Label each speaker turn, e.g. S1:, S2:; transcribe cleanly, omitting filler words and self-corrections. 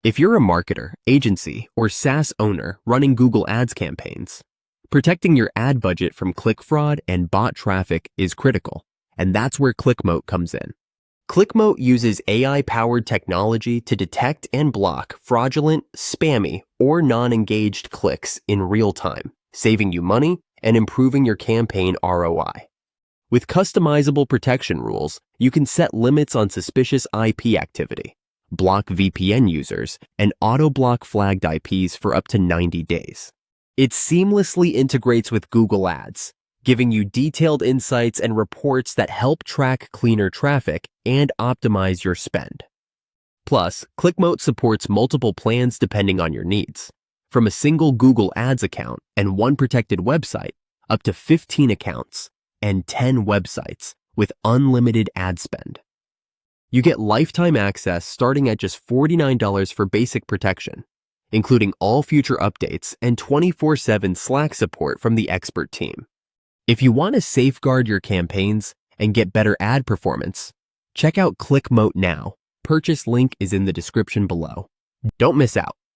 S1: If you're a marketer, agency, or SaaS owner running Google Ads campaigns, protecting your ad budget from click fraud and bot traffic is critical, and that's where Clickmoat comes in. Clickmoat uses AI-powered technology to detect and block fraudulent, spammy, or non-engaged clicks in real time, saving you money and improving your campaign ROI. With customizable protection rules, you can set limits on suspicious IP activity, block VPN users, and auto-block flagged IPs for up to 90 days. It seamlessly integrates with Google Ads, giving you detailed insights and reports that help track cleaner traffic and optimize your spend. Plus, Clickmoat supports multiple plans depending on your needs, from a single Google Ads account and one protected website up to 15 accounts and 10 websites with unlimited ad spend. You get lifetime access starting at just $49 for basic protection, including all future updates and 24/7 Slack support from the expert team. If you want to safeguard your campaigns and get better ad performance, check out Clickmoat now. Purchase link is in the description below. Don't miss out.